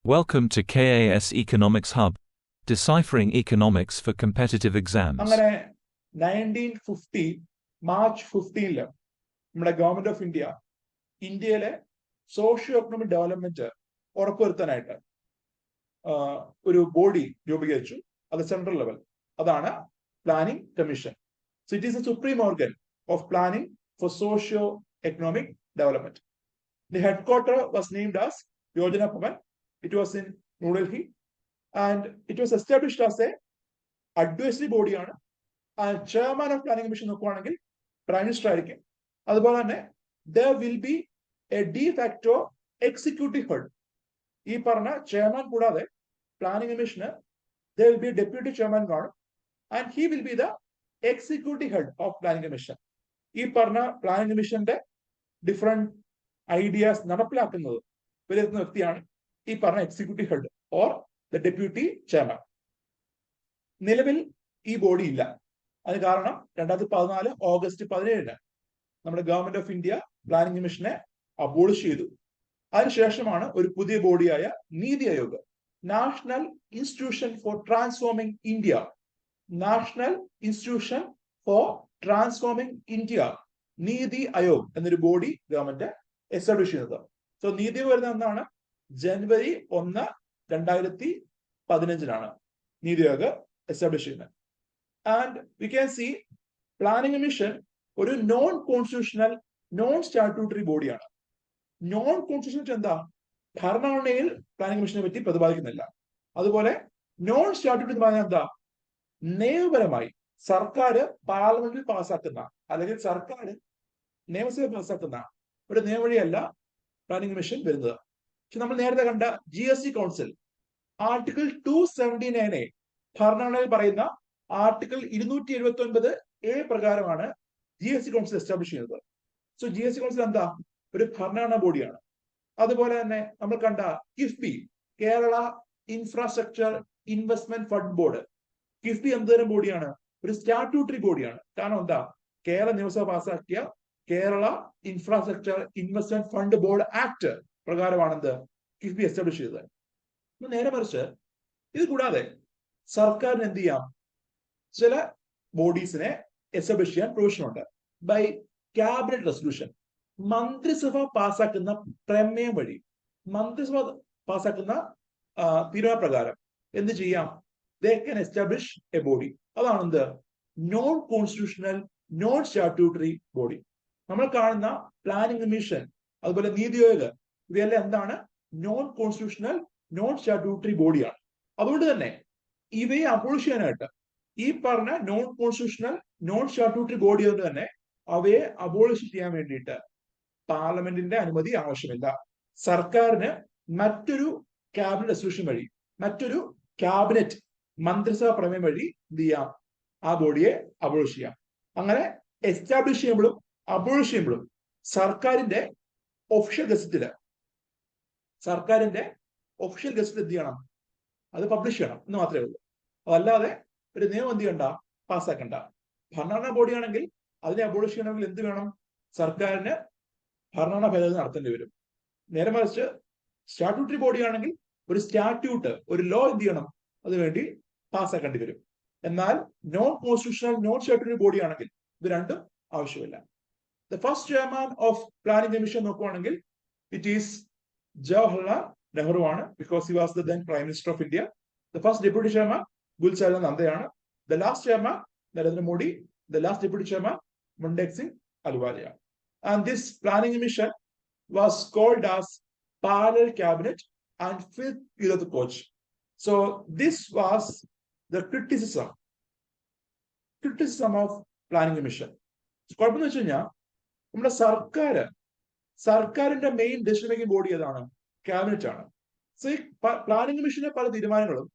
Welcome to KAS Economics Hub, deciphering economics for competitive exams. അങ്ങനെ 1950 March 15 നമ്മുടെ government of ഇന്ത്യയിലെ socio economic development ഉറപ്പുവരുത്താനായിട്ട് ഒരു body രൂപീകരിച്ചു. അത് സെൻട്രൽ ലെവൽ, അതാണ് planning commission. So it is a supreme organ of planning for socio economic development. The headquarter was named as Yojana Bhavan. It was in New Delhi and it was established as a advisory body ആണ്. Chairman of Planning Commission നോക്കുവാണെങ്കിൽ Prime Minister ആയിരിക്കും. അതുപോലെ തന്നെ there will be a de facto executive head. ഈ പറഞ്ഞ chairman കൂടാതെ planning commission there will be a deputy chairman കാണും and he will be the executive head of Planning Commission. ഈ പറഞ്ഞ പ്ലാനിംഗ് കമ്മീഷന്റെ ഡിഫറെന്റ് ഐഡിയാസ് നടപ്പിലാക്കുന്നത് വിലയിരുത്തുന്ന വ്യക്തിയാണ് ഈ പറഞ്ഞ executive head or the deputy chairman. നിലവിൽ ഈ ബോഡി ഇല്ല. അതിന് കാരണം 2014 ഓഗസ്റ്റ് 17 നമ്മുടെ ഗവൺമെന്റ് ഓഫ് ഇന്ത്യ പ്ലാനിംഗ് കമ്മീഷനെ അബോളിഷ് ചെയ്തു. അതിനുശേഷമാണ് ഒരു പുതിയ ബോഡിയായ NITI Aayog, national institution for transforming India, national institution for transforming India, NITI Aayog എന്നൊരു ബോഡി ഗവൺമെന്റ് എസ്റ്റാബ്ലിഷ് ചെയ്യുന്നത്. സോ നീതി ആയോഗ് വരുന്ന എന്നാണ് ജനുവരി 1, 2015 നീതി ആയോഗ് എസ്റ്റാബ്ലിഷ് ചെയ്യുന്നത്. And we can see planning commission ഒരു നോൺ കോൺസ്റ്റിറ്റ്യൂഷണൽ നോൺ സ്റ്റാറ്റ്യൂട്ടറി ബോഡിയാണ്. നോൺ കോൺസ്റ്റിറ്റ്യൂഷണൽ എന്താ? ഭരണഘടനയിൽ പ്ലാനിംഗ് കമ്മീഷനെ പറ്റി പ്രതിപാദിക്കുന്നില്ല. അതുപോലെ നോൺ സ്റ്റാറ്റ്യൂട്ടറി എന്ന് പറഞ്ഞാൽ എന്താ? നിയമപരമായി സർക്കാർ പാർലമെന്റിൽ പാസ്സാക്കുന്ന അല്ലെങ്കിൽ സർക്കാർ നിയമസഭ പാസ്സാക്കുന്ന ഒരു നിയമവഴിയല്ല പ്ലാനിംഗ് കമ്മീഷൻ വരുന്നത്. പക്ഷെ നമ്മൾ നേരത്തെ കണ്ട GST കൗൺസിൽ ആർട്ടിക്കിൾ 279A ഭരണഘടനയിൽ പറയുന്ന ആർട്ടിക്കിൾ 279A പ്രകാരമാണ് GST കൗൺസിൽ എസ്റ്റാബ്ലിഷ് ചെയ്യുന്നത്. സോ GST കൗൺസിൽ എന്താ? ഒരു ഭരണഘടനാ ബോഡിയാണ്. അതുപോലെ തന്നെ നമ്മൾ കണ്ട KIIFB, Kerala infrastructure investment fund board, KIIFB എന്തൊരു ബോഡിയാണ്? ഒരു സ്റ്റാറ്റ്യൂട്ടറി ബോഡിയാണ്. കാരണം എന്താ? കേരള നിയമസഭ പാസാക്കിയ Kerala infrastructure investment fund board act പ്രകാരമാണെന്ത് കിഫ്ബി എസ്റ്റാബ്ലിഷ് ചെയ്തത്. നേരെ മറിച്ച് ഇത് കൂടാതെ സർക്കാരിന് എന്ത് ചെയ്യാം? ചില ബോഡീസിനെ എസ്റ്റാബ്ലിഷ് ചെയ്യാൻ പ്രൊവിഷൻ ഉണ്ട്. ബൈ ക്യാബിനറ്റ് റെസൊല്യൂഷൻ, മന്ത്രിസഭ പാസാക്കുന്ന പ്രമേയം വഴി, മന്ത്രിസഭ പാസാക്കുന്ന തീരുമാനപ്രകാരം എന്ത് ചെയ്യാം? They can establish a body. അതാണെന്ത്? Non constitutional non statutory body. നമ്മൾ കാണുന്ന പ്ലാനിംഗ് കമ്മീഷൻ അതുപോലെ നീതി ആയോഗ് ഇവയെല്ലാം എന്താണ്? നോൺ കോൺസ്റ്റിറ്റ്യൂഷണൽ നോൺ സ്റ്റാറ്റ്യൂട്ടറി ബോഡിയാണ്. അതുകൊണ്ട് തന്നെ ഇവയെ അബോളിഷ് ചെയ്യാനായിട്ട് ഈ പറഞ്ഞ non constitutional non statutory body കൊണ്ട് തന്നെ അവയെ അബോളിഷ് ചെയ്യാൻ വേണ്ടിയിട്ട് പാർലമെന്റിന്റെ അനുമതി ആവശ്യമില്ല. സർക്കാരിന് മറ്റൊരു ക്യാബിനറ്റ് റെസൊല്യൂഷൻ വഴി, മറ്റൊരു ക്യാബിനറ്റ് മന്ത്രിസഭ പ്രമേയം വഴി എന്ത് ചെയ്യാം? ആ ബോഡിയെ അബോളിഷ് ചെയ്യാം. അങ്ങനെ എസ്റ്റാബ്ലിഷ് ചെയ്യുമ്പോഴും അബോളിഷ് ചെയ്യുമ്പോഴും സർക്കാരിന്റെ ഒഫീഷ്യൽ ഗസറ്റില് എന്ത് ചെയ്യണം? അത് പബ്ലിഷ് ചെയ്യണം എന്ന് മാത്രമേ ഉള്ളൂ. അതല്ലാതെ ഒരു നിയമം എന്ത് ചെയ്യണ്ട? പാസ്സാക്കണ്ട. ഭരണഘടനാ ബോഡിയാണെങ്കിൽ അതിനെ അബോളിഷ് ചെയ്യണമെങ്കിൽ എന്ത് വേണം? സർക്കാരിന് ഭരണഘടനാ ഭേദഗതി നടത്തേണ്ടി വരും. നേരെ മറിച്ച് സ്റ്റാറ്റ്യൂട്ടറി ബോഡിയാണെങ്കിൽ ഒരു സ്റ്റാറ്റ്യൂട്ട്, ഒരു ലോ എന്ത് ചെയ്യണം? അതിനുവേണ്ടി പാസ്സാക്കേണ്ടി വരും. എന്നാൽ non constitutional non statutory body ആണെങ്കിൽ ഇത് രണ്ടും ആവശ്യമില്ല. The first chairman of Planning Commission നോക്കുവാണെങ്കിൽ it is Jawaharlal Nehru ആണ്, because he was the then Prime Minister of India. The first deputy chairman Gulzar Nandayana. The last chairman Narendra Modi. The last deputy chairman Mandeep Singh Ahluwalia. And this Planning Commission was called as parallel cabinet and fifth year of the coach. So this was the criticism of Planning Commission. കുഴപ്പമെന്ന് വെച്ച് കഴിഞ്ഞാൽ നമ്മുടെ സർക്കാരിന്റെ main decision making body ഏതാണ്? Cabinet ആണ്. So ഈ planning കമ്മീഷന്റെ പല തീരുമാനങ്ങളും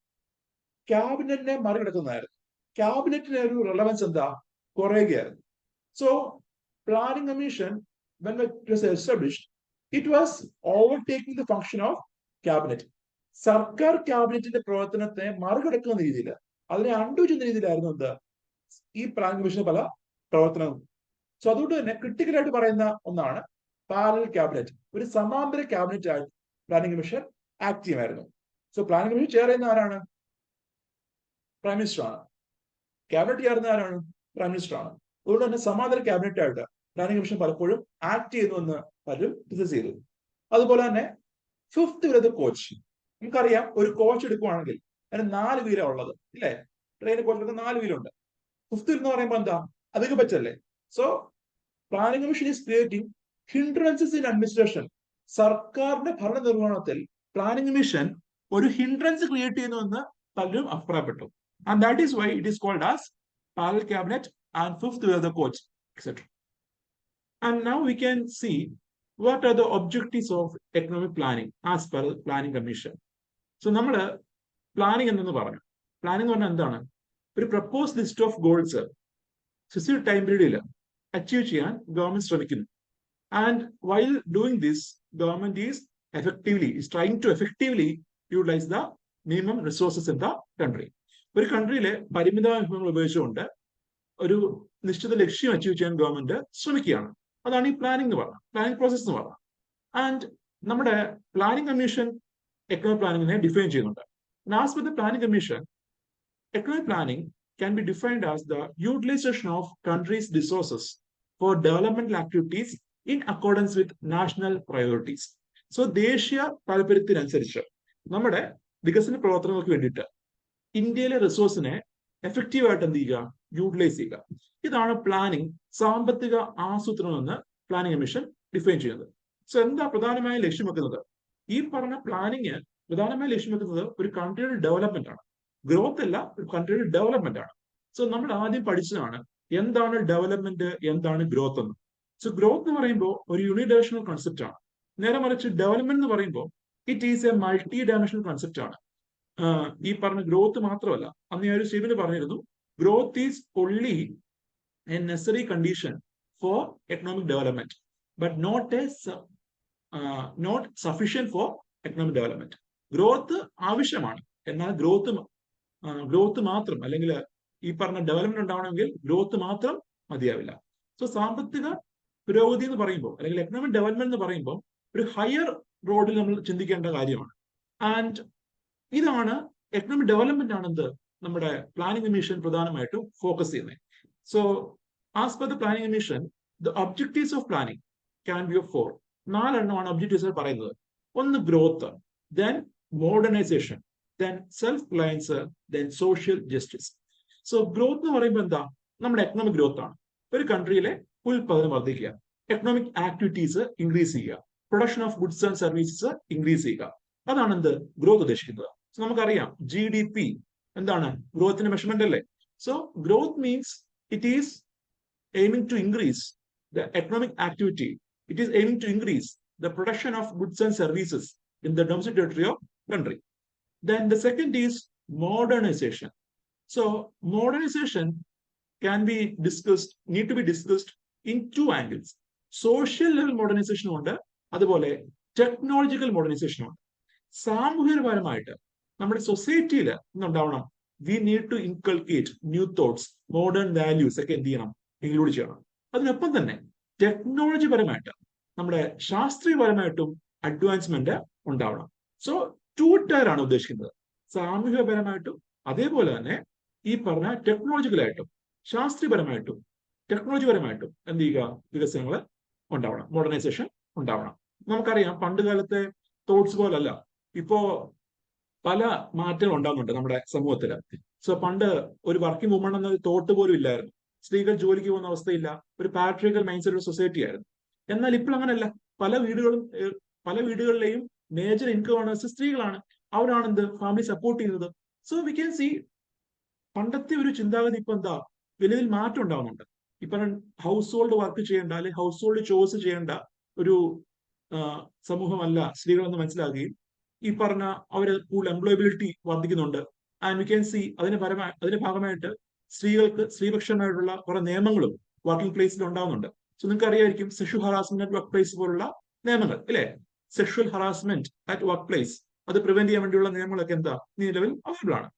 ക്യാബിനറ്റിനെ മറികടക്കുന്നതായിരുന്നു. ക്യാബിനറ്റിന് ഒരു റെലവൻസ് എന്താ? കുറയുകയായിരുന്നു. So planning commission when it was established, it was overtaking the function of cabinet. സർക്കാർ ക്യാബിനറ്റിന്റെ പ്രവർത്തനത്തെ മറികടക്കുന്ന രീതിയിൽ, അതിനെ അണ്ടു ചെയ്യുന്ന രീതിയിലായിരുന്നു എന്ത് ഈ പ്ലാനിംഗ് കമ്മീഷന്റെ പല പ്രവർത്തനവും. സോ അതുകൊണ്ട് തന്നെ ക്രിട്ടിക്കലായിട്ട് പറയുന്ന ഒന്നാണ് പാരലൽ ക്യാബിനറ്റ്. ഒരു സമാന്തര ക്യാബിനറ്റ് ആയിട്ട് പ്ലാനിംഗ് കമ്മീഷൻ ആക്ട് ചെയ്യുമായിരുന്നു. സോ പ്ലാനിംഗ് കമ്മീഷൻ ചെയർ ചെയ്യുന്ന ആരാണ്? പ്രൈം മിനിസ്റ്റർ ആണ്. ക്യാബിനറ്റ് ചേർന്ന ആരാണ്? പ്രൈം മിനിസ്റ്റർ ആണ്. അതുകൊണ്ട് തന്നെ സമാന്തര ക്യാബിനറ്റ് ആയിട്ട് പ്ലാനിംഗ് കമ്മീഷൻ പലപ്പോഴും ആക്ട് ചെയ്യുന്നുവെന്ന് പലരും ഡിസ്കസ് ചെയ്തു. അതുപോലെ തന്നെ ഫിഫ്ത് വരുന്നത് കോച്ച്. നമുക്കറിയാം ഒരു കോച്ച് എടുക്കുവാണെങ്കിൽ അതിന് 4 വീലാണ് ഉള്ളത്, ഇല്ലേ? ട്രെയിൻ കോച്ച് എടുക്കുന്ന 4 വീലുണ്ട്. ഫിഫ്ത് എന്ന് പറയുമ്പോൾ എന്താ? അധികം പറ്റല്ലേ? So planning commission is creating hindrances in administration. സർക്കാരിന്റെ ഭരണനിർവഹണത്തിൽ പ്ലാനിംഗ് കമ്മീഷൻ ഒരു ഹിൻഡ്രൻസ് ക്രിയേറ്റ് ചെയ്യുന്നുവെന്ന് പലരും അഭിപ്രായപ്പെട്ടു. And that is why it is called as parallel cabinet, and fifth were the coach, etc. And now we can see what are the objectives of economic planning as per planning commission. So നമ്മള് planning എന്തെന്ന് പറഞ്ഞു. Planning എന്ന് പറഞ്ഞാൽ എന്താണ്? ഒരു propose list of goals specific time പീരീഡിൽ achieve ചെയ്യാൻ government ശ്രമിക്കുന്നു. And while doing this government is trying to effectively utilise the minimum resources in the country. ഒരു കൺട്രിയിലെ പരിമിതമായ വിഭവങ്ങൾ ഉപയോഗിച്ചുകൊണ്ട് ഒരു നിശ്ചിത ലക്ഷ്യം അച്ചീവ് ചെയ്യാൻ ഗവൺമെന്റ് ശ്രമിക്കുകയാണ്. അതാണ് ഈ പ്ലാനിംഗ് എന്ന് പറഞ്ഞത്, പ്ലാനിംഗ് പ്രോസസ് എന്ന് പറഞ്ഞത്. ആൻഡ് നമ്മുടെ പ്ലാനിംഗ് കമ്മീഷൻ എക്കണോമിക് പ്ലാനിങ്ങിനെ ഡിഫൈൻ ചെയ്യുന്നുണ്ട്. As per the planning commission, economic planning can be defined as the utilization of countries' resources for developmental activities in accordance with national priorities. So ദേശീയ താല്പര്യത്തിനനുസരിച്ച് നമ്മുടെ വികസന പ്രവർത്തനങ്ങൾക്ക് വേണ്ടിയിട്ട് ഇന്ത്യയിലെ റിസോഴ്സിനെ എഫക്റ്റീവ് ആയിട്ട് എന്ത് ചെയ്യുക? യൂട്ടിലൈസ് ചെയ്യുക. ഇതാണ് പ്ലാനിംഗ്, സാമ്പത്തിക ആസൂത്രണം എന്ന് പ്ലാനിംഗ് കമ്മീഷൻ ഡിഫൈൻ ചെയ്യുന്നത്. സോ എന്താ പ്രധാനമായും ലക്ഷ്യം വെക്കുന്നത്? ഈ പറഞ്ഞ പ്ലാനിങ് പ്രധാനമായും ലക്ഷ്യം വെക്കുന്നത് ഒരു കൺട്രിയുടെ ഡെവലപ്മെന്റ് ആണ്, ഗ്രോത്ത് അല്ല, ഒരു കൺട്രിയുടെ ഡെവലപ്മെന്റ് ആണ്. സോ നമ്മൾ ആദ്യം പഠിച്ചതാണ് എന്താണ് ഡെവലപ്മെന്റ്, എന്താണ് ഗ്രോത്ത് എന്ന്. സോ ഗ്രോത്ത് എന്ന് പറയുമ്പോൾ ഒരു യൂണിഡയറക്ഷണൽ കൺസെപ്റ്റ് ആണ്. നേരെ മറിച്ച് ഡെവലപ്മെന്റ് എന്ന് പറയുമ്പോൾ it is A multi dimensional concept ആണ്. ഈ പറഞ്ഞ ഗ്രോത്ത് മാത്രമല്ല, അന്ന് ഞാൻ ഒരു സ്റ്റേറ്റ്മെന്റ് പറഞ്ഞിരുന്നു, growth is only a necessary condition for economic development, but not sufficient for economic development. Growth ആവശ്യമാണ്, എന്നാൽ ഗ്രോത്ത് മാത്രം, അല്ലെങ്കിൽ ഈ പറഞ്ഞ ഡെവലപ്മെന്റ് ഉണ്ടാവണമെങ്കിൽ ഗ്രോത്ത് മാത്രം മതിയാവില്ല. സോ സാമ്പത്തിക പുരോഗതി എന്ന് പറയുമ്പോൾ, അല്ലെങ്കിൽ എക്കണോമിക് ഡെവലപ്മെന്റ് എന്ന് പറയുമ്പോൾ ഒരു ഹയർ റോഡിൽ നമ്മൾ ചിന്തിക്കേണ്ട കാര്യമാണ്. ആൻഡ് ഇതാണ് എക്കണോമിക് ഡെവലപ്മെന്റ് ആണെന്ത് നമ്മുടെ പ്ലാനിംഗ് കമ്മീഷൻ പ്രധാനമായിട്ടും ഫോക്കസ് ചെയ്യുന്നത്. So as per the planning commission, the objectives of planning can be of 4. 4 എണ്ണമാണ് ഒബ്ജക്റ്റീവ്സ് പറയുന്നത്. ഒന്ന് growth, then modernisation, then self Reliance, then social justice. So growth എന്ന് പറയുമ്പോൾ എന്താ? നമ്മുടെ എക്കണോമിക് ഗ്രോത്ത് ആണ്. ഒരു കൺട്രിയിലെ ഉൽപാദനം വർദ്ധിക്കുക, എക്കണോമിക് ആക്ടിവിറ്റീസ് ഇൻക്രീസ് ചെയ്യുക, production of goods and services increase ചെയ്യുക. അതാണ് എന്ത് ഗ്രോത്ത് ഉദ്ദേശിക്കുന്നത്. നമുക്കറിയാം GDP എന്താണ്? ഗ്രോത്തിന്റെ മെഷർമെന്റ് അല്ലേ? So growth means it is aiming to increase the economic activity. It is aiming to increase the production of goods and services in the domestic territory of country. Then the second is modernization. So modernization need to be discussed in 2 angles. Social level modernization ഉണ്ട്, അതുപോലെ technological modernisation ഉണ്ട്. സാമൂഹികപരമായിട്ട് നമ്മുടെ സൊസൈറ്റിയിൽ ഉണ്ടാവണം, we need to inculcate new thoughts, modern values ഒക്കെ എന്ത് ചെയ്യണം? Include ചെയ്യണം. അതിനൊപ്പം തന്നെ ടെക്നോളജി പരമായിട്ട്, നമ്മുടെ ശാസ്ത്രീയപരമായിട്ടും അഡ്വാൻസ്മെന്റ് ഉണ്ടാവണം. സോ 2 ടയർ ആണ് ഉദ്ദേശിക്കുന്നത്, സാമൂഹികപരമായിട്ടും അതേപോലെ തന്നെ ഈ പറഞ്ഞ ടെക്നോളജിക്കലായിട്ടും ശാസ്ത്രീയപരമായിട്ടും ടെക്നോളജിപരമായിട്ടും എന്ത് ചെയ്യുക? വികസനങ്ങൾ ഉണ്ടാവണം, മോഡേണൈസേഷൻ ഉണ്ടാവണം. നമുക്കറിയാം പണ്ട് കാലത്തെ തോട്ട്സ് പോലല്ല ഇപ്പോ പല മാറ്റങ്ങൾ ഉണ്ടാകുന്നുണ്ട് നമ്മുടെ സമൂഹത്തിൽ. സോ പണ്ട് ഒരു വർക്കിംഗ് വുമൺ എന്ന തോട്ട് പോലും ഇല്ലായിരുന്നു, സ്ത്രീകൾ ജോലിക്ക് പോകുന്ന അവസ്ഥയില്ല, ഒരു പാട്രിയർക്കൽ മൈൻഡ് സെറ്റ് സൊസൈറ്റി ആയിരുന്നു. എന്നാൽ ഇപ്പോൾ അങ്ങനെയല്ല, പല വീടുകളിലെയും മേജർ ഇൻകം ഏണേഴ്സ് സ്ത്രീകളാണ്. അവരാണ് എന്ത് ഫാമിലി സപ്പോർട്ട് ചെയ്യുന്നത്. സോ വി ക്യാൻ സി പണ്ടത്തെ ഒരു ചിന്താഗതി ഇപ്പൊ എന്താ വലിയ മാറ്റം ഉണ്ടാവുന്നുണ്ട്. ഇപ്പൊ ഹൗസ് ഹോൾഡ് വർക്ക് ചെയ്യേണ്ട, അല്ലെങ്കിൽ ഹൗസ് ഹോൾഡ് ചോയ്സ് ചെയ്യേണ്ട ഒരു സമൂഹമല്ല സ്ത്രീകളെന്ന് മനസ്സിലാക്കുകയും ഈ പറഞ്ഞ അവര് കൂടുതൽ എംപ്ലോയബിലിറ്റി വർദ്ധിക്കുന്നുണ്ട്. ആൻഡ് വി ക്യാൻ സി അതിന്റെ ഭാഗമായിട്ട് സ്ത്രീകൾക്ക് സ്ത്രീപക്ഷമായിട്ടുള്ള കുറെ നിയമങ്ങളും വർക്കിംഗ് പ്ലേസിൽ ഉണ്ടാവുന്നുണ്ട്. സോ നിങ്ങൾക്ക് അറിയായിരിക്കും sexual harassment at work place പോലുള്ള നിയമങ്ങൾ, അല്ലെ? Sexual harassment at work place അത് പ്രിവെന്റ് ചെയ്യാൻ വേണ്ടിയുള്ള നിയമങ്ങളൊക്കെ എന്താ നിലവിൽ അവൈലബിൾ ആണ്.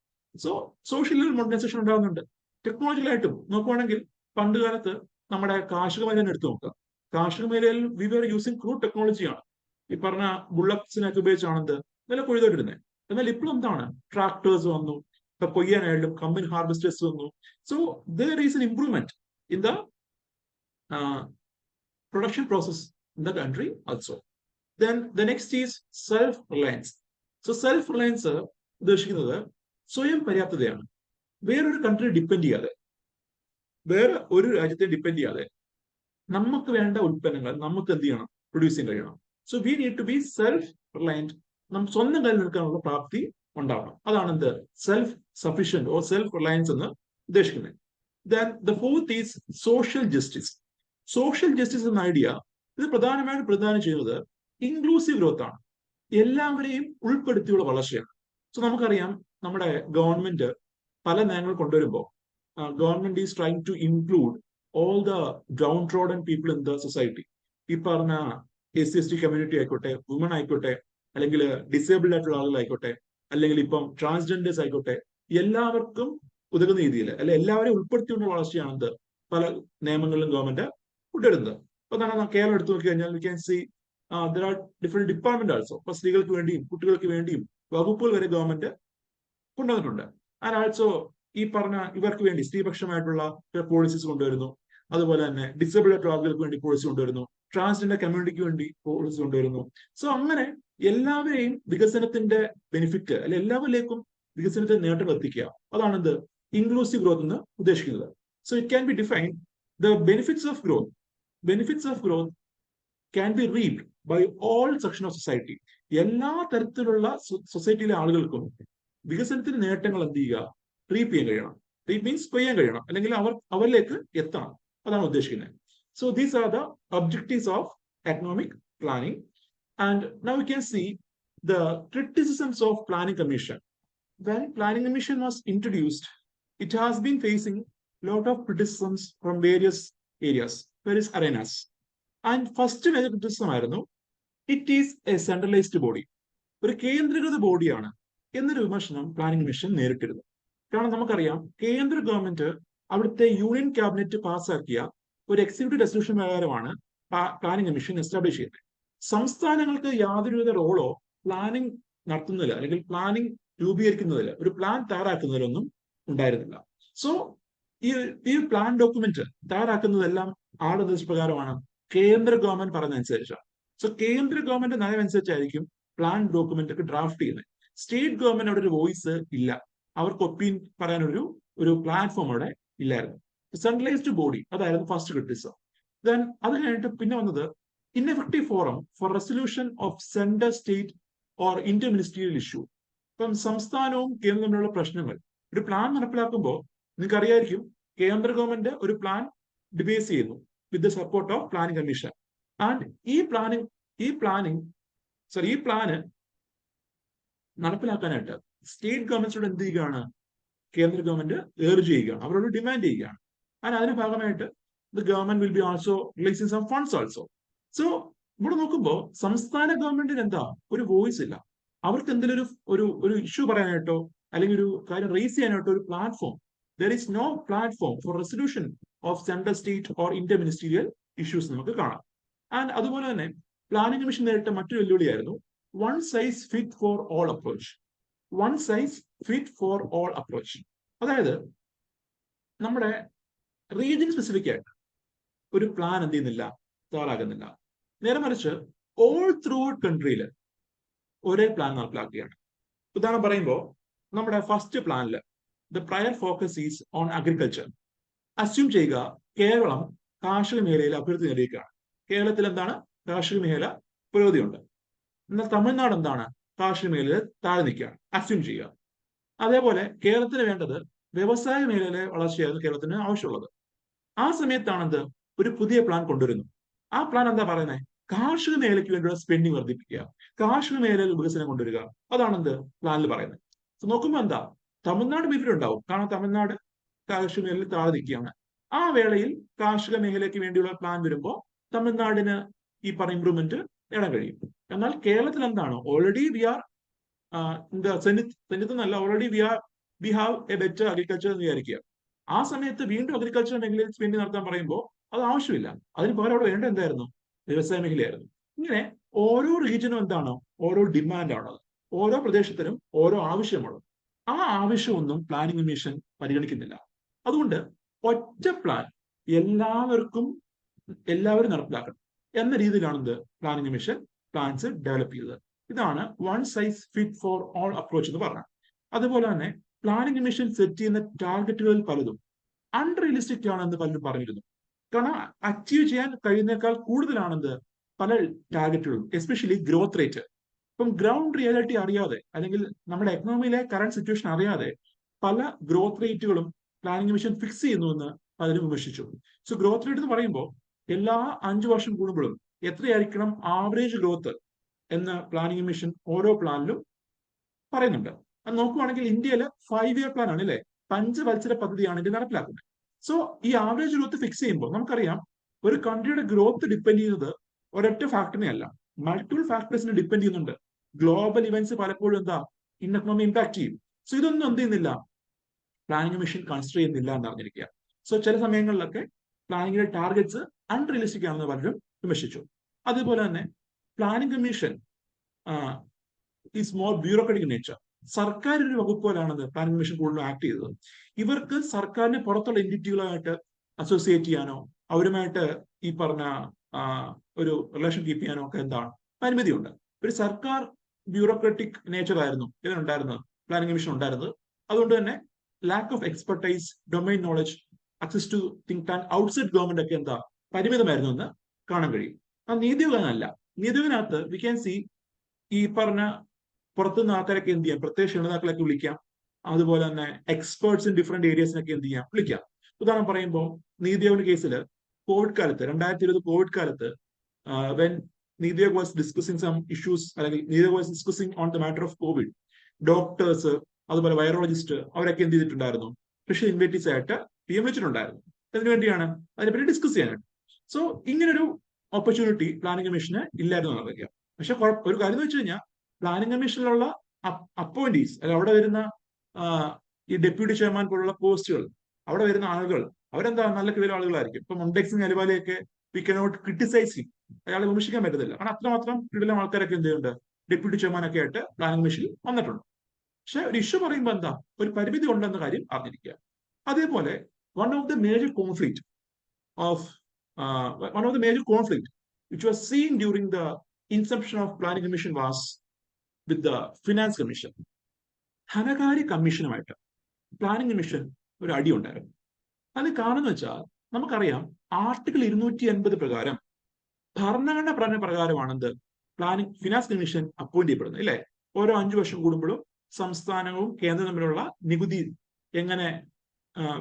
സോ സോഷ്യൽ മോഡേണൈസേഷൻ ഉണ്ടാകുന്നുണ്ട്. ടെക്നോളജിക്കലായിട്ടും നോക്കുവാണെങ്കിൽ പണ്ട് കാലത്ത് നമ്മുടെ കാർഷിക മേഖല എടുത്തു നോക്കുക. കാർഷിക മേഖലയിൽ വി വെർ യൂസിങ് ക്രൂഡ് ടെക്നോളജിയാണ്. ഈ പറഞ്ഞ ബുള്ളക്സിനൊക്കെ ഉപയോഗിച്ചാണ് എന്ത് നില കൊയ്തോണ്ടിരുന്നത്. എന്നാൽ ഇപ്പോൾ എന്താണ്, ട്രാക്ടേഴ്സ് വന്നു, ഇപ്പൊ കൊയ്യാനായാലും കമ്പൈൻ ഹാർവെസ്റ്റേഴ്സ് വന്നു. So there is N improvement in the production process in the country also. Then the next is self-reliance. So self-reliance ഉദ്ദേശിക്കുന്നത് സ്വയം പര്യാപ്തതയാണ്. വേറൊരു കൺട്രി ഡിപ്പെൻഡ് ചെയ്യാതെ, വേറെ ഒരു രാജ്യത്തെ ഡിപ്പെൻഡ് ചെയ്യാതെ നമുക്ക് വേണ്ട ഉൽപ്പന്നങ്ങൾ നമുക്ക് എന്ത് ചെയ്യണം, പ്രൊഡ്യൂസ് ചെയ്യാൻ കഴിയണം. So we need to be self reliant. നമുക്ക് സ്വന്തം കാലിൽ നിൽക്കാനുള്ള പ്രാപ്തി ഉണ്ടാവണം. അതാണ് എന്ത് self sufficient or self reliance എന്ന് ഉദ്ദേശിക്കുന്നത്. Then the fourth is social justice. Social justice എന്ന ഐഡിയ ഇത് പ്രധാനമായും പ്രദാനം ചെയ്യുന്നത് ഇൻക്ലൂസീവ് ഗ്രോത്ത് ആണ്, എല്ലാവരെയും ഉൾപ്പെടുത്തിയുള്ള വളർച്ചയാണ്. സോ നമുക്കറിയാം, നമ്മുടെ ഗവൺമെന്റ് പല നയങ്ങൾ കൊണ്ടുവരുമ്പോൾ government is trying to include all the downtrodden people in the society. ഈ പറഞ്ഞ SC/ST കമ്മ്യൂണിറ്റി ആയിക്കോട്ടെ, വുമൺ ആയിക്കോട്ടെ, അല്ലെങ്കിൽ ഡിസേബിൾഡ് ആയിട്ടുള്ള ആളുകളായിക്കോട്ടെ, അല്ലെങ്കിൽ ഇപ്പം ട്രാൻസ്ജെൻഡേഴ്സ് ആയിക്കോട്ടെ, എല്ലാവർക്കും ഉതകുന്ന രീതിയിൽ അല്ലെ എല്ലാവരെയും ഉൾപ്പെടുത്തിയുള്ള വളർച്ചയാണ് പല നിയമങ്ങളിലും ഗവൺമെന്റ് കൊണ്ടുവരുന്നത്. അപ്പൊ കേരളം എടുത്തു നോക്കി കഴിഞ്ഞാൽ V can C there are different department also. ഇപ്പൊ സ്ത്രീകൾക്ക് വേണ്ടിയും കുട്ടികൾക്ക് വേണ്ടിയും വകുപ്പുകൾ വരെ ഗവൺമെന്റ് കൊണ്ടുവന്നിട്ടുണ്ട്. ആൻഡ് ആൾസോ ഈ പറഞ്ഞ ഇവർക്ക് വേണ്ടി സ്ത്രീപക്ഷമായിട്ടുള്ള പോളിസീസ് കൊണ്ടുവരുന്നു. അതുപോലെ തന്നെ ഡിസേബിൾഡ് ആയിട്ടുള്ള ആളുകൾക്ക് വേണ്ടി പോളിസി കൊണ്ടുവരുന്നു, ട്രാൻസ്ജെൻഡർ കമ്മ്യൂണിറ്റിക്ക് വേണ്ടി പോളിസി കൊണ്ടുവരുന്നു. സോ അങ്ങനെ എല്ലാവരെയും വികസനത്തിന്റെ ബെനിഫിറ്റ് അല്ലെ എല്ലാവരിലേക്കും വികസനത്തിന്റെ നേട്ടങ്ങൾ എത്തിക്കുക, അതാണ് എന്ത് ഇൻക്ലൂസീവ് ഗ്രോത്ത് എന്ന് ഉദ്ദേശിക്കുന്നത്. So it can be defined the benefits of growth can be reaped by all section of society. എല്ലാ തരത്തിലുള്ള സൊസൈറ്റിയിലെ ആളുകൾക്കും വികസനത്തിന്റെ നേട്ടങ്ങൾ എന്ത് ചെയ്യുക, റീപ്പ് ചെയ്യാൻ കഴിയണം. റീപ്പ് മീൻസ് കൊയ്യാൻ കഴിയണം, അല്ലെങ്കിൽ അവരിലേക്ക് എത്തണം, അതാണ് ഉദ്ദേശിക്കുന്നത്. So these are the objectives of economic planning. And now you can see the criticisms of planning commission. When planning commission was introduced, it has been facing a lot of criticisms from various areas, various arenas. And first major criticism ആയിരുന്നു, it is A centralised body, ഒരു കേന്ദ്രീകൃത ബോഡിയാണ് എന്നൊരു വിമർശനം planning commission നേരിട്ടിരുന്നു. കാരണം നമുക്കറിയാം, കേന്ദ്ര government അവിടുത്തെ യൂണിയൻ ക്യാബിനറ്റ് പാസ്സാക്കിയ ഒരു എക്സിക്യൂട്ടീവ് റെസൊല്യൂഷൻ പ്രകാരമാണ് പ്ലാനിംഗ് കമ്മീഷൻ എസ്റ്റാബ്ലിഷ് ചെയ്യുന്നത്. സംസ്ഥാനങ്ങൾക്ക് യാതൊരുവിധ റോളോ പ്ലാനിംഗ് നടത്തുന്നതിൽ അല്ലെങ്കിൽ പ്ലാനിംഗ് രൂപീകരിക്കുന്നതിൽ, ഒരു പ്ലാൻ തയ്യാറാക്കുന്നതിലൊന്നും ഉണ്ടായിരുന്നില്ല. സോ ഈ പ്ലാൻ ഡോക്യുമെന്റ് തയ്യാറാക്കുന്നതെല്ലാം ആരുടെ നിർദ്ദേശപ്രകാരമാണ്, കേന്ദ്ര ഗവൺമെന്റ് പറയുന്നതനുസരിച്ചാണ്. സോ കേന്ദ്ര ഗവൺമെന്റ് നയം അനുസരിച്ചായിരിക്കും പ്ലാൻ ഡോക്യുമെന്റ് ഒക്കെ ഡ്രാഫ്റ്റ് ചെയ്യുന്നത്. സ്റ്റേറ്റ് ഗവൺമെന്റ് അവിടെ ഒരു വോയിസ് ഇല്ല, അവർക്ക് ഒപ്പീനിയൻ പറയാനൊരു പ്ലാറ്റ്ഫോം അവിടെ ഇല്ലായിരുന്നു. സെൻട്രലൈസ്ഡ് ബോഡി, അതായിരുന്നു ഫസ്റ്റ് ക്രിറ്റിസിസം. ദെൻ അത് കഴിഞ്ഞിട്ട് പിന്നെ വന്നത് ineffective forum four resolution of central state or inter ministerial issue. ഇപ്പം സംസ്ഥാനവും കേന്ദ്രവും തമ്മിലുള്ള പ്രശ്നങ്ങൾ, ഒരു പ്ലാൻ നടപ്പിലാക്കുമ്പോൾ നിങ്ങൾക്ക് അറിയായിരിക്കും, കേന്ദ്ര ഗവൺമെന്റ് ഒരു പ്ലാൻ ഡിബേസ് ചെയ്യുന്നു വിത്ത് the support of planning commission. And ഈ പ്ലാന് നടപ്പിലാക്കാനായിട്ട് സ്റ്റേറ്റ് ഗവൺമെന്റ്സിനോട് എന്ത് ചെയ്യുകയാണ്, കേന്ദ്ര ഗവൺമെന്റ് ഏർജ് ചെയ്യുകയാണ്, അവരോട് ഡിമാൻഡ് ചെയ്യുകയാണ്. ആൻഡ് അതിന്റെ ഭാഗമായിട്ട് the government will be also releasing some funds also. So ഇവിടെ നോക്കുമ്പോൾ സംസ്ഥാന ഗവൺമെന്റിന് എന്താ ഒരു വോയിസ് ഇല്ല, അവർക്ക് എന്തെങ്കിലും ഒരു ഇഷ്യൂ പറയാനായിട്ടോ അല്ലെങ്കിൽ ഒരു കാര്യം റേസ് ചെയ്യാനായിട്ടോ ഒരു platform, there is no platform for resolution of central state or inter ministerial issues നമുക്ക് കാണാം. ആൻഡ് അതുപോലെ തന്നെ പ്ലാനിംഗ് കമ്മീഷൻ നേരിട്ട മറ്റൊരു വെല്ലുവിളിയായിരുന്നു one size fit for all approach. One size fit for all approach, അതായത് നമ്മുടെ റീജിയൻ സ്പെസിഫിക് ആയിട്ട് ഒരു പ്ലാൻ എന്ത് ചെയ്യുന്നില്ല, തയ്യാറാകുന്നില്ല. നേരെ മറിച്ച് ഓൾ ത്രൂ ഔട്ട് കൺട്രിയിൽ ഒരേ പ്ലാൻ നടപ്പിലാക്കുകയാണ്. ഉദാഹരണം പറയുമ്പോൾ നമ്മുടെ ഫസ്റ്റ് പ്ലാനിൽ the prior focus is on agriculture. Assume ചെയ്യുക കേരളം കാർഷിക മേഖലയിൽ അഭിവൃദ്ധി നേടിയിരിക്കുകയാണ്. കേരളത്തിൽ എന്താണ്, കാർഷിക മേഖല പുരോഗതിയുണ്ട്. എന്നാൽ തമിഴ്നാട് എന്താണ്, കാർഷിക മേഖലയിൽ താഴെ നിൽക്കുകയാണ്, അസ്യൂം ചെയ്യുക. അതേപോലെ കേരളത്തിന് വേണ്ടത് വ്യവസായ മേഖലയിലെ വളർച്ചയായിരുന്നു കേരളത്തിന് ആവശ്യമുള്ളത്. ആ സമയത്താണെന്ത് ഒരു പുതിയ പ്ലാൻ കൊണ്ടുവരുന്നു. ആ പ്ലാൻ എന്താ പറയുന്നത്, കാർഷിക മേഖലയ്ക്ക് വേണ്ടിയുള്ള സ്പെൻഡിങ് വർദ്ധിപ്പിക്കുക, കാർഷിക മേഖലയിൽ വികസനം കൊണ്ടുവരിക, അതാണെന്ത് പ്ലാനിൽ പറയുന്നത്. നോക്കുമ്പോൾ എന്താ, തമിഴ്നാട് ബെനിഫിറ്റ് ഉണ്ടാവും, കാരണം തമിഴ്നാട് കാർഷിക മേഖലയിൽ താഴെ നിൽക്കുകയാണ്. ആ വേളയിൽ കാർഷിക മേഖലയ്ക്ക് വേണ്ടിയുള്ള പ്ലാൻ വരുമ്പോൾ തമിഴ്നാടിന് ഈ പറഞ്ഞ ഇംപ്രൂവ്മെന്റ് നേടാൻ കഴിയും. എന്നാൽ കേരളത്തിൽ എന്താണ്, ഓൾറെഡി വി ആർ സെന്നിത്തല്ല, already we have a better agriculture എന്ന് വിചാരിക്കുക. ആ സമയത്ത് വീണ്ടും അഗ്രികൾച്ചർ മേഖലയിൽ സ്പെൻഡിങ് നടത്താൻ പറയുമ്പോൾ അത് ആവശ്യമില്ല. അതിന് പകരം അവിടെ വേണ്ട എന്തായിരുന്നു, വ്യവസായ മേഖലയായിരുന്നു. ഇങ്ങനെ ഓരോ റീജിയനും എന്താണ്, ഓരോ ഡിമാൻഡാണ്. ഓരോ പ്രദേശത്തിനും ഓരോ ആവശ്യമുള്ളത്. ആ ആവശ്യമൊന്നും പ്ലാനിംഗ് കമ്മീഷൻ പരിഗണിക്കുന്നില്ല. അതുകൊണ്ട് ഒറ്റ പ്ലാൻ എല്ലാവരും നടപ്പിലാക്കണം എന്ന രീതിയിലാണ് ഇത് പ്ലാനിംഗ് കമ്മീഷൻ പ്ലാൻസ് ഡെവലപ്പ് ചെയ്തത്. ഇതാണ് one size fit for all approach എന്ന് പറഞ്ഞത്. അതുപോലെ തന്നെ പ്ലാനിംഗ് കമ്മീഷൻ സെറ്റ് ചെയ്യുന്ന ടാർഗറ്റുകളിൽ പലതും അൺറിയലിസ്റ്റിക് ആണെന്ന് പലരും പറഞ്ഞിരുന്നു. കാരണം അച്ചീവ് ചെയ്യാൻ കഴിയുന്നേക്കാൾ കൂടുതലാണെന്ന് പല ടാർഗറ്റുകളും, എസ്പെഷ്യലി ഗ്രോത്ത് റേറ്റ്. ഇപ്പം ഗ്രൗണ്ട് റിയാലിറ്റി അറിയാതെ, അല്ലെങ്കിൽ നമ്മുടെ എക്കണോമിയിലെ കറന്റ് സിറ്റുവേഷൻ അറിയാതെ പല ഗ്രോത്ത് റേറ്റുകളും പ്ലാനിംഗ് കമ്മീഷൻ ഫിക്സ് ചെയ്യുന്നുവെന്ന് പലരും വിമർശിച്ചു. സോ ഗ്രോത്ത് റേറ്റ് എന്ന് പറയുമ്പോൾ എല്ലാ 5 വർഷം കൂടുമ്പോഴും എത്രയായിരിക്കണം ആവറേജ് ഗ്രോത്ത് എന്ന് പ്ലാനിംഗ് കമ്മീഷൻ ഓരോ പ്ലാനിലും പറയുന്നുണ്ട്. അത് നോക്കുവാണെങ്കിൽ ഇന്ത്യയിൽ 5 ഇയർ പ്ലാൻ ആണ്, അല്ലെ, പഞ്ചവത്സര പദ്ധതിയാണ് ഇത് നടപ്പിലാക്കുന്നത്. സോ ഈ ആവറേജ് ഗ്രോത്ത് ഫിക്സ് ചെയ്യുമ്പോൾ നമുക്കറിയാം ഒരു കൺട്രിയുടെ ഗ്രോത്ത് ഡിപ്പെൻഡ് ചെയ്യുന്നത് ഒരൊറ്റ ഫാക്ടറിനെ അല്ല, മൾട്ടിപ്പിൾ ഫാക്ടേഴ്സിനെ ഡിപ്പെൻഡ് ചെയ്യുന്നുണ്ട്. ഗ്ലോബൽ ഇവന്റ്സ് പലപ്പോഴും എന്താ എക്കണോമി ഇമ്പാക്ട് ചെയ്യും. സോ ഇതൊന്നും എന്ത് ചെയ്യുന്നില്ല, പ്ലാനിംഗ് കമ്മീഷൻ കൺസിഡർ ചെയ്യുന്നില്ല എന്ന് അറിഞ്ഞിരിക്കുക. സോ ചില സമയങ്ങളിലൊക്കെ പ്ലാനിങ്ങിന്റെ ടാർഗറ്റ്സ് അൺറിയലിസ്റ്റിക് ആണെന്ന് പലരും വിമർശിച്ചു. അതുപോലെ തന്നെ planning commission is more bureaucratic nature. സർക്കാർ ഒരു വകുപ്പ് പോലാണെന്ന് പ്ലാനിംഗ് കമ്മീഷൻ കൂടുതലും ആക്ട് ചെയ്തത്. ഇവർക്ക് സർക്കാരിന് പുറത്തുള്ള എൻറ്റിറ്റികളുമായിട്ട് അസോസിയേറ്റ് ചെയ്യാനോ അവരുമായിട്ട് ഈ പറഞ്ഞ ഒരു റിലേഷൻ കീപ്പ് ചെയ്യാനോ ഒക്കെ എന്താണ് പരിമിതിയുണ്ട്. ഒരു സർക്കാർ ബ്യൂറോക്രാറ്റിക് നേച്ചർ ആയിരുന്നു ഇതിനുണ്ടായിരുന്നത്, പ്ലാനിംഗ് കമ്മീഷൻ ഉണ്ടായിരുന്നത്. അതുകൊണ്ട് തന്നെ lack of expertise, domain knowledge, access to think tank outside government ഒക്കെ എന്താ പരിമിതമായിരുന്നു എന്ന് കാണാൻ കഴിയും. ആ നീതിയോഗനല്ല, നീതിയോഗനകത്ത് വി ക്യാൻ സി ഈ പറഞ്ഞ പുറത്തുനിന്ന് ആൾക്കാരൊക്കെ എന്ത് ചെയ്യാം, പ്രത്യേക ക്ഷണിതാക്കളൊക്കെ വിളിക്കാം. അതുപോലെ തന്നെ എക്സ്പേർട്സ് ഇൻ ഡിഫറെന്റ് ഏരിയസിനൊക്കെ എന്ത് ചെയ്യാം, വിളിക്കാം. ഉദാഹരണം പറയുമ്പോൾ നീതിയോഗ കേസിൽ കോവിഡ് കാലത്ത് 2020 കോവിഡ് കാലത്ത് when നീതിയോഗ was discussing some issues, അല്ലെങ്കിൽ നീതിയോഗ was discussing on the matter of Covid, doctors അതുപോലെ വൈറോളജിസ്റ്റ് അവരൊക്കെ എന്ത് ചെയ്തിട്ടുണ്ടായിരുന്നു, സ്പെഷ്യൽ ഇൻവൈറ്റീസ് ആയിട്ട് നിയമിച്ചിട്ടുണ്ടായിരുന്നു. അതിനുവേണ്ടിയാണ്, അതിനെപ്പറ്റി ഡിസ്കസ് ചെയ്യാനായിട്ട്. സോ ഇങ്ങനൊരു ഓപ്പർച്യൂണിറ്റി പ്ലാനിംഗ് കമ്മീഷന് ഇല്ലായിരുന്നു എന്നറിയാം. പക്ഷെ ഒരു കാര്യം എന്ന് വെച്ച് കഴിഞ്ഞാൽ പ്ലാനിംഗ് കമ്മീഷനിലുള്ള അപ്പോയിന്റീസ്, അല്ലെ അവിടെ വരുന്ന ഈ ഡെപ്യൂട്ടി ചെയർമാൻ പോലുള്ള പോസ്റ്റുകൾ, അവിടെ വരുന്ന ആളുകൾ അവരെന്താ നല്ല കിഴിൽ ആളുകളായിരിക്കും. ഇപ്പൊ മുണ്ടക്സിംഗ് അലിവാലയൊക്കെ വി കനോട്ട് ക്രിട്ടിസൈസ് ഹിം, അയാളെ വിമർശിക്കാൻ പറ്റത്തില്ല. കാരണം അത്രമാത്രം കിഴിലും ആൾക്കാരൊക്കെ എന്ത് ചെയ്യുന്നുണ്ട്, ഡെപ്യൂട്ടി ചെയർമാനൊക്കെ ആയിട്ട് പ്ലാനിംഗ് കമ്മീഷനിൽ വന്നിട്ടുണ്ട്. പക്ഷെ ഒരു ഇഷ്യൂ പറയുമ്പോൾ എന്താ, ഒരു പരിമിതി ഉണ്ടെന്ന കാര്യം അറിഞ്ഞിരിക്കുക. അതേപോലെ one of the major conflict which was seen during the inception of planning commission was with the finance commission. ധനകാര്യ കമ്മീഷനുമായിട്ട് പ്ലാനിംഗ് കമ്മീഷൻ ഒരു അടി ഉണ്ടായിരുന്നു. അത് കാരണം വെച്ചാൽ നമുക്കറിയാം ആർട്ടിക്കിൾ 280 പ്രകാരം ഭരണഘടന പ്രകാരമാണെന്ത് ഫിനാൻസ് കമ്മീഷൻ അപ്പോയിന്റ് ചെയ്യപ്പെടുന്നത്, ഇല്ലേ? ഓരോ 5 വർഷം കൂടുമ്പോഴും സംസ്ഥാനവും കേന്ദ്രവും തമ്മിലുള്ള നികുതി എങ്ങനെ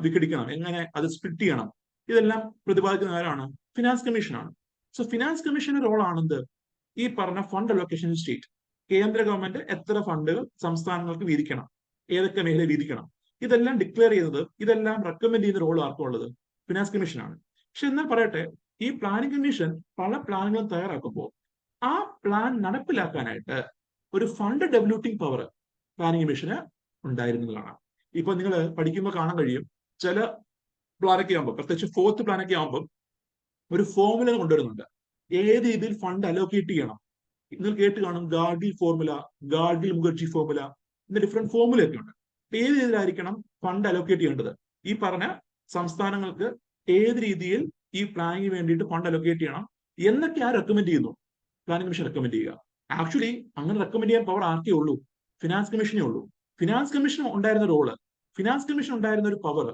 വിഘടിക്കണം, എങ്ങനെ അത് സ്പ്ലിറ്റ് ചെയ്യണം, ഇതെല്ലാം പ്രതിപാദിക്കുന്ന ആരാണ്? ഫിനാൻസ് കമ്മീഷനാണ്. സോ ഫിനാൻസ് കമ്മീഷന്റെ റോൾ ആണെന്ത്, ഈ പറഞ്ഞ ഫണ്ട് അലോക്കേഷൻ സ്റ്റേറ്റ്, കേന്ദ്ര ഗവൺമെന്റ് എത്ര ഫണ്ടുകൾ സംസ്ഥാനങ്ങൾക്ക് വീതിക്കണം, ഏതൊക്കെ മേഖല വീതിക്കണം, ഇതെല്ലാം ഡിക്ലെയർ ചെയ്യുന്നത്, ഇതെല്ലാം റെക്കമെൻഡ് ചെയ്യുന്ന റോൾ ആർക്കും ഉള്ളത്? ഫിനാൻസ് കമ്മീഷനാണ്. പക്ഷെ എന്നാൽ പറയട്ടെ, ഈ പ്ലാനിംഗ് കമ്മീഷൻ പല പ്ലാനുകളും തയ്യാറാക്കുമ്പോൾ ആ പ്ലാൻ നടപ്പിലാക്കാനായിട്ട് ഒരു ഫണ്ട് ഡെവലപ്പിംഗ് പവർ പ്ലാനിംഗ് കമ്മീഷന് ഉണ്ടായിരുന്നതാണ്. ഇപ്പൊ നിങ്ങൾ പഠിക്കുമ്പോൾ കാണാൻ കഴിയും, ചില പ്ലാനൊക്കെ ആകുമ്പോൾ, പ്രത്യേകിച്ച് 4th പ്ലാനൊക്കെ ആകുമ്പോൾ ഒരു ഫോർമുല കൊണ്ടുവരുന്നുണ്ട്, ഏത് രീതിയിൽ ഫണ്ട് അലോക്കേറ്റ് ചെയ്യണം. നിങ്ങൾ കേട്ട് കാണും ഗാഡ്ഗിൽ ഫോർമുല, ഗാഡ്ഗിൽ മുഖർജി ഫോർമുല, ഇന്ന് ഡിഫറെന്റ് ഫോർമുല ഒക്കെ ഉണ്ട്. ഏത് രീതിയിലായിരിക്കണം ഫണ്ട് അലോക്കേറ്റ് ചെയ്യേണ്ടത്, ഈ പറഞ്ഞ സംസ്ഥാനങ്ങൾക്ക് ഏത് രീതിയിൽ ഈ പ്ലാനിങ്ങിന് വേണ്ടിയിട്ട് ഫണ്ട് അലോക്കേറ്റ് ചെയ്യണം എന്നൊക്കെ ആ റെക്കമെൻഡ് ചെയ്യുന്നു, പ്ലാനിംഗ് കമ്മീഷൻ റെക്കമെൻഡ് ചെയ്യുക. ആക്ച്വലി അങ്ങനെ റെക്കമെൻഡ് ചെയ്യാൻ പവർ ആർക്കേ ഉള്ളൂ? ഫിനാൻസ് കമ്മീഷനേ ഉള്ളൂ. ഫിനാൻസ് കമ്മീഷൻ ഉണ്ടായിരുന്ന റോള്, ഫിനാൻസ് കമ്മീഷൻ ഉണ്ടായിരുന്ന ഒരു പവർ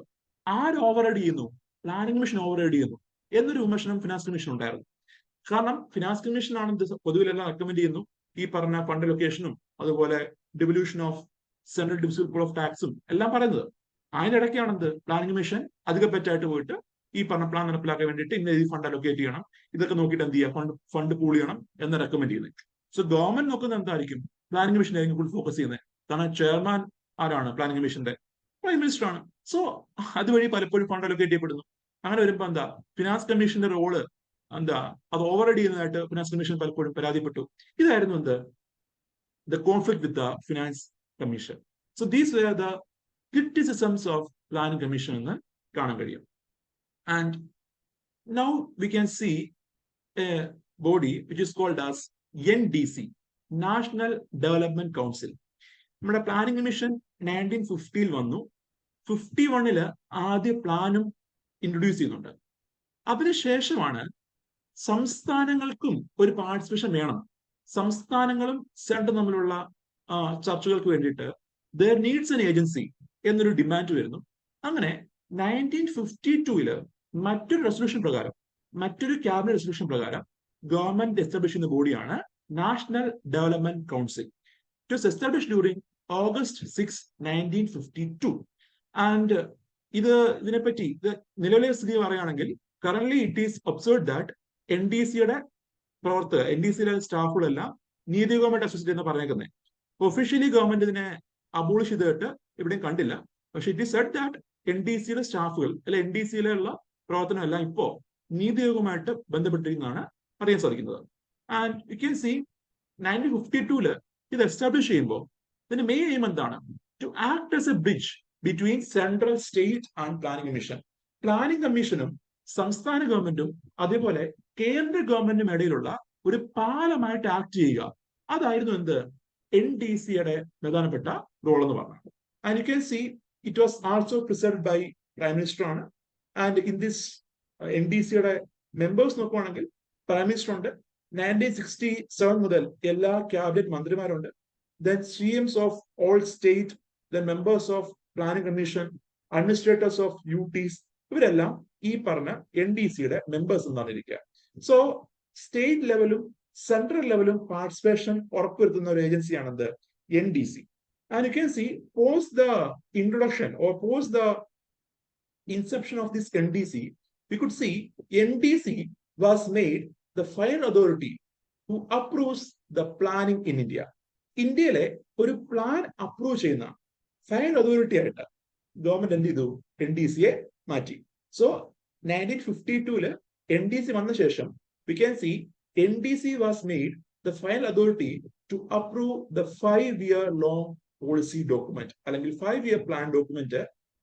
ആര് ഓവർറൈഡ് ചെയ്യുന്നു? പ്ലാനിംഗ് കമ്മീഷൻ ഓവർറൈഡ് ചെയ്യുന്നു എന്നൊരു വിമർശനം ഫിനാൻസ് കമ്മീഷൻ ഉണ്ടായിരുന്നു. കാരണം ഫിനാൻസ് കമ്മീഷൻ ആണ് പൊതുവിലെല്ലാം റെക്കമെൻഡ് ചെയ്യുന്നു, ഈ പറഞ്ഞ ഫണ്ട് ലൊക്കേഷനും അതുപോലെ ഡിവല്യൂഷൻ of central divisible pool of ടാക്സും എല്ലാം പറയുന്നത്. അതിനിടയ്ക്കാണെന്ത്, പ്ലാനിംഗ് കമ്മീഷൻ അധികം പറ്റായിട്ട് പോയിട്ട് ഈ പറഞ്ഞ പ്ലാൻ നടപ്പിലാക്കാൻ വേണ്ടിയിട്ട് ഇന്ന രീതി ഫണ്ട് അലൊക്കേറ്റ് ചെയ്യണം, ഇതൊക്കെ നോക്കിയിട്ട് എന്ത് ചെയ്യുക, ഫണ്ട് പൂൾ ചെയ്യണം എന്ന് റെക്കമെൻഡ് ചെയ്യുന്നത്. സോ ഗവൺമെന്റ് നോക്കുന്നത് എന്തായിരിക്കും? പ്ലാനിംഗ് കമ്മീഷൻ ആയിരിക്കും കൂടുതൽ ഫോക്കസ് ചെയ്യുന്നത്. കാരണം ചെയർമാൻ ആരാണ്? പ്ലാനിംഗ് കമ്മീഷന്റെ പ്രൈം മിനിസ്റ്റർ ആണ്. സോ അതുവഴി പലപ്പോഴും ഫണ്ട് അലൊക്കേറ്റ് ചെയ്യപ്പെടുന്നു. അങ്ങനെ വരുമ്പോ എന്താ, ഫിനാൻസ് കമ്മീഷന്റെ റോള് എന്താ, അത് ഓവർറൈഡ് ചെയ്യുന്നതായിട്ട് ഫിനാൻസ് കമ്മീഷൻ പലപ്പോഴും പരാതിപ്പെട്ടു. ഇതായിരുന്നു എന്ത്, the conflict with the finance commission. So these where the criticisms of planning commission എന്ന് കാണാൻ കഴിയും. And now we can see a body which is called as NDC, national development council. നമ്മുടെ planning commission 1950 വന്നു. 51 ആദ്യ പ്ലാനും introduce ചെയ്യുന്നുണ്ട്. അതിനുശേഷമാണ് സംസ്ഥാനങ്ങൾക്കും ഒരു പാർട്ടിസിപ്പേഷൻ വേണം. സംസ്ഥാനങ്ങളും സെൻട്രൽ തമ്മിലുള്ള ചർച്ചകൾക്ക് വേണ്ടിയിട്ട് ദർ നീഡ്സ് എൻ ഏജൻസി എന്നൊരു ഡിമാൻഡ് വരുന്നു. അങ്ങനെ 1952 മറ്റൊരു റെസൊല്യൂഷൻ പ്രകാരം, മറ്റൊരു ക്യാബിനറ്റ് റെസൊല്യൂഷൻ പ്രകാരം ഗവൺമെന്റ് എസ്റ്റാബ്ലിഷ് ചെയ്യുന്ന ബോഡിയാണ് national development council. It was establish during August 6, 1952. And ഇതിനെപ്പറ്റി നിലവിലെ സ്ഥിതി പറയുകയാണെങ്കിൽ current it is observed that NDCയുടെ പ്രവർത്തകർ, NDCയിലെ സ്റ്റാഫുകളെല്ലാം നീതി ഗവൺമെന്റ് അസോസിയേറ്റ് എന്ന് പറഞ്ഞേക്കുന്നത്. ഒഫീഷ്യലി ഗവൺമെന്റ് ഇതിനെ അബോളിഷ് ചെയ്തിട്ട് എവിടെയും കണ്ടില്ല. പക്ഷെ ഇറ്റ് ഈസ് സെഡ് ദാറ്റ് NDCയുടെ സ്റ്റാഫുകൾ അല്ലെ NDCയിലുള്ള പ്രവർത്തനം എല്ലാം ഇപ്പോ നീതി ആയോഗുമായിട്ട് ബന്ധപ്പെട്ടിരിക്കുന്നതാണ് അറിയാൻ സാധിക്കുന്നത്. ആൻഡ് യു ക്യാൻ സി 1952 ഇത് എസ്റ്റാബ്ലിഷ് ചെയ്യുമ്പോൾ ഇതിന്റെ മെയിൻ എയിം എന്താണ്? To act as a bridge between central, state and planning commission. Planning കമ്മീഷനും സംസ്ഥാന ഗവൺമെന്റും അതേപോലെ കേന്ദ്ര ഗവൺമെന്റിനും ഇടയിലുള്ള ഒരു പാലമായിട്ട് ആക്ട് ചെയ്യുക. അതായിരുന്നു എന്ത് NDCയുടെ പ്രധാനപ്പെട്ട റോൾ എന്ന് പറഞ്ഞത്. And you can see it was also presided by prime minister ആണ്. ആൻഡ് ഇൻ ദിസ് NDCയുടെ മെമ്പേഴ്സ് നോക്കുവാണെങ്കിൽ പ്രൈം മിനിസ്റ്റർ ഉണ്ട്. 1967 മുതൽ എല്ലാ ക്യാബിനറ്റ് മന്ത്രിമാരുണ്ട്. Then CMs of all state, then members of planning commission, administrators of UTs, ഇവരെല്ലാം ഈ പറഞ്ഞ NDCയുടെ മെമ്പേഴ്സ് എന്നാണ് ഇരിക്കുക. സോ സ്റ്റേറ്റ് ലെവലും സെൻട്രൽ ലെവലും പാർട്ടിസിപ്പേഷൻ ഉറപ്പുവരുത്തുന്ന ഒരു ഏജൻസിയാണ് എന്ത് NDC. And you can C post the introduction or post the inception of this NDC, we could see NDC was made the final authority who approves the planning in India. ഇന്ത്യയിലെ ഒരു plan approve ചെയ്യുന്ന final authority ആയിട്ട് government എന്ത് ചെയ്തു? NDCയെ മാറ്റി. So 1952 NDC വന്ന ശേഷം we can see NDC was made the final authority to approve the 5-year long policy document, അല്ലെങ്കിൽ 5-year plan document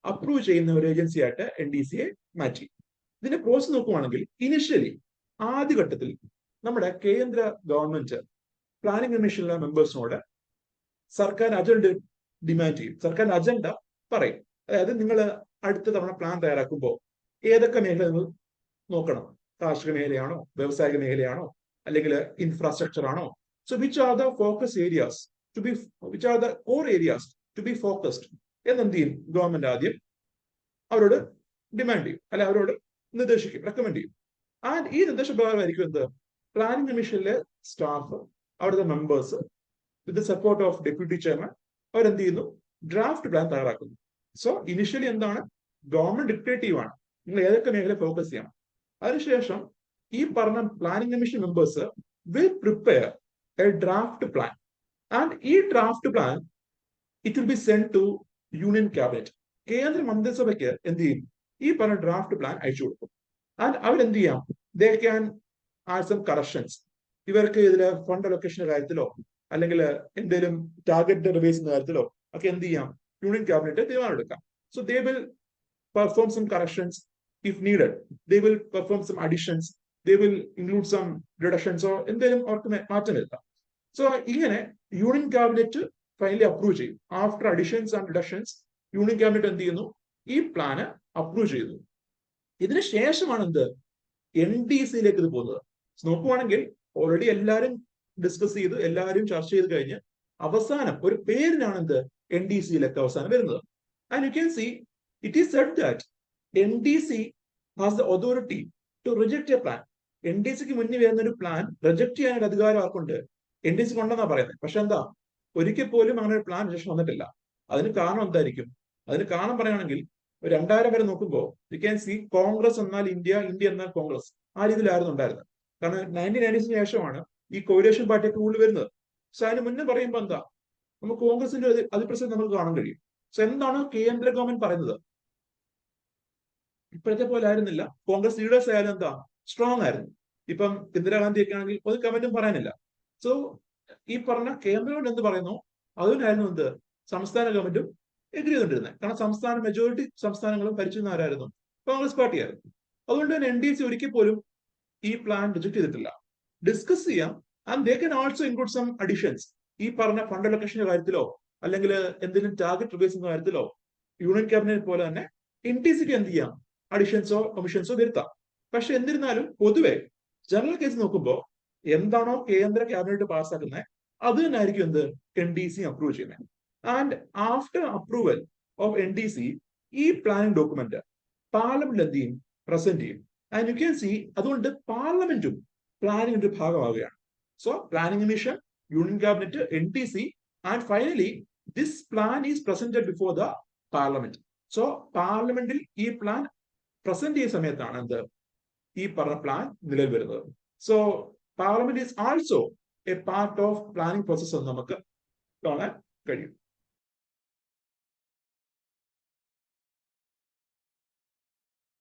അപ്രൂവ് ചെയ്യുന്ന ഒരു ഏജൻസി ആയിട്ട് NDCയെ മാറ്റി. ഇതിന്റെ പ്രോസസ് നോക്കുവാണെങ്കിൽ ഇനിഷ്യലി ആദ്യഘട്ടത്തിൽ നമ്മുടെ കേന്ദ്ര ഗവൺമെന്റ് പ്ലാനിംഗ് കമ്മീഷനിലെ മെമ്പേഴ്സിനോട് സർക്കാർ അജണ്ട ഡിമാൻഡ് ചെയ്യും. സർക്കാർ അജണ്ട പറയും. അതായത് നിങ്ങൾ അടുത്ത തവണ പ്ലാൻ തയ്യാറാക്കുമ്പോൾ ഏതൊക്കെ മേഖല നിങ്ങൾ നോക്കണം? കാർഷിക മേഖലയാണോ, വ്യവസായിക മേഖലയാണോ, അല്ലെങ്കിൽ ഇൻഫ്രാസ്ട്രക്ചർ ആണോ? So which are the focus areas to be, which are the core areas to be focused എന്നെന്ത് ചെയ്യും? ഗവൺമെന്റ് ആദ്യം അവരോട് ഡിമാൻഡ് ചെയ്യും, അല്ലെ അവരോട് നിർദ്ദേശിക്കും, റെക്കമെൻഡ് ചെയ്യും. ആൻഡ് ഈ നിർദ്ദേശപ്രകാരമായിരിക്കും എന്ത് പ്ലാനിംഗ് കമ്മീഷനിലെ സ്റ്റാഫ്, അവിടുത്തെ members with the support of deputy chairman അവരെന്ത് ചെയ്യുന്നു? ഡ്രാഫ്റ്റ് പ്ലാൻ തയ്യാറാക്കുന്നു. സോ ഇനിഷ്യലി എന്താണ്? ഗവൺമെന്റ് ഡിക്റ്റേറ്റീവ് ആണ്, നിങ്ങൾ ഏതൊക്കെ മേഖല ഫോക്കസ് ചെയ്യണം. അതിനുശേഷം ഈ പറഞ്ഞ planning commission members will prepare a draft plan. And ഈ draft plan it will be send to union cabinet. കേന്ദ്ര മന്ത്രിസഭയ്ക്ക് എന്ത് ചെയ്യും? ഈ പറഞ്ഞ ഡ്രാഫ്റ്റ് പ്ലാൻ അയച്ചു കൊടുക്കും. ആൻഡ് അവരെന്ത് ചെയ്യാം? They can add some corrections. ഇവർക്ക് ഇതിലെ ഫണ്ട് അലൊക്കേഷന്റെ കാര്യത്തിലോ അല്ലെങ്കിൽ എന്തെങ്കിലും ടാർഗറ്റ് റിവൈസിന്റെ കാര്യത്തിലോ ഒക്കെ എന്ത് ചെയ്യാം? യൂണിയൻ ക്യാബിനറ്റ് തീരുമാനമെടുക്കാം. So they will perform some corrections if needed. They will perform some additions. They will include some റിഡക്ഷൻസോ എന്തെങ്കിലും അവർക്ക് മാറ്റം വരുത്താം. സോ ഇങ്ങനെ യൂണിയൻ ക്യാബിനറ്റ് ഫൈനലി അപ്രൂവ് ചെയ്യും. After additions and reductions union cabinet എന്ത് ചെയ്യുന്നു? ഈ പ്ലാന് അപ്രൂവ് ചെയ്യുന്നു. ഇതിന് ശേഷമാണ് എന്ത് NDCയിലേക്ക് ഇത് പോകുന്നത്. നോക്കുവാണെങ്കിൽ ഓൾറെഡി എല്ലാവരും ഡിസ്കസ് ചെയ്ത് എല്ലാവരും ചർച്ച ചെയ്ത് കഴിഞ്ഞ് അവസാനം ഒരു പേരിനാണ് എന്ത് NDCയിലേക്ക് അവസാനം വരുന്നത്. And you can see it is said that NDC has the authority to reject a plan. NDCക്ക് മുന്നിൽ വരുന്ന ഒരു പ്ലാൻ റിജക്ട് ചെയ്യാനുള്ള അധികാരം ആർക്കുണ്ട്? NDC കൊണ്ടെന്നാ പറയുന്നത്. പക്ഷെ എന്താ, ഒരിക്കൽ പോലും അങ്ങനെ ഒരു പ്ലാൻ റിജക്ഷൻ വന്നിട്ടില്ല. അതിന് കാരണം എന്തായിരിക്കും? അതിന് കാരണം പറയുകയാണെങ്കിൽ 2000 വരെ നോക്കുമ്പോൾ യു ക്യാൻ സി കോൺഗ്രസ് എന്നാൽ ഇന്ത്യ, ഇന്ത്യ എന്നാൽ കോൺഗ്രസ്, ആ രീതിയിലായിരുന്നു ഉണ്ടായിരുന്നത്. കാരണം 1990 ശേഷമാണ് ഈ കോയിലേഷൻ പാർട്ടിയൊക്കെ കൂടുതൽ വരുന്നത്. സോ അതിന് മുന്നേ പറയുമ്പോൾ എന്താ, നമുക്ക് കോൺഗ്രസിന്റെ അതിപ്രസരം നമുക്ക് കാണാൻ കഴിയും. സോ എന്താണ് കേന്ദ്ര ഗവൺമെന്റ് പറയുന്നത്? ഇപ്പോഴത്തെ പോലെ ആയിരുന്നില്ല. കോൺഗ്രസ് ലീഡേഴ്സ് ആയാലും എന്താ സ്ട്രോങ് ആയിരുന്നു. ഇപ്പം ഇന്ദിരാഗാന്ധി ഒക്കെ ആണെങ്കിൽ ഒരു കമന്റും പറയാനില്ല. സോ ഈ പറഞ്ഞ കേന്ദ്ര ഗവൺമെന്റ് എന്ത് പറയുന്നു അതിനായിരുന്നു എന്ത് സംസ്ഥാന ഗവൺമെന്റും എഗ്രി ചെയ്തുകൊണ്ടിരുന്നത്. കാരണം സംസ്ഥാന മെജോറിറ്റി സംസ്ഥാനങ്ങളും ഭരിച്ചിരുന്ന ആരായിരുന്നു? കോൺഗ്രസ് പാർട്ടിയായിരുന്നു. അതുകൊണ്ട് തന്നെ NDC ഒരിക്കൽ പോലും ഈ പ്ലാൻ റിജക്ട് ചെയ്തിട്ടില്ല. ഡിസ്കസ് ചെയ്യാം, and they can also include some additions. ഈ പറഞ്ഞ ഫണ്ട് അലൊക്കേഷന്റെ കാര്യത്തിലോ അല്ലെങ്കിൽ എന്തെങ്കിലും ടാർഗറ്റ് റിവേഴ്സിന്റെ കാര്യത്തിലോ യൂണിയൻ ക്യാബിനറ്റ് പോലെ തന്നെ NDCക്ക് എന്ത് ചെയ്യാം, അഡീഷൻസോ കമ്മീഷൻസോ വരുത്താം. പക്ഷെ എന്നിരുന്നാലും പൊതുവെ ജനറൽ കേസ് നോക്കുമ്പോൾ എന്താണോ കേന്ദ്ര ക്യാബിനറ്റ് പാസ്സാക്കുന്നത് അത് തന്നെ ആയിരിക്കും എന്ത് NDC അപ്രൂവ് ചെയ്യുന്നത്. And after approval of NDC ഈ പ്ലാനിംഗ് ഡോക്യുമെന്റ് പാർലമെന്റ് എന്ത് ചെയ്യും, പ്രസന്റ് ചെയ്യും. ആൻഡ് യു ക്യാൻ സി അതുകൊണ്ട് പാർലമെന്റും പ്ലാനിംഗിന്റെ ഭാഗമാവുകയാണ്. So planning mission, union cabinet, NDC, and finally this plan is presented before the parliament. So പാർലമെന്റിൽ ഈ പ്ലാൻ പ്രസന്റ് ചെയ്യുന്ന സമയത്താണ് എന്ത് ഈ പറഞ്ഞ പ്ലാൻ നിലവിൽ വരുന്നത്. So parliament is also A part of planning process എന്ന് നമുക്ക് കാണാൻ കഴിയും.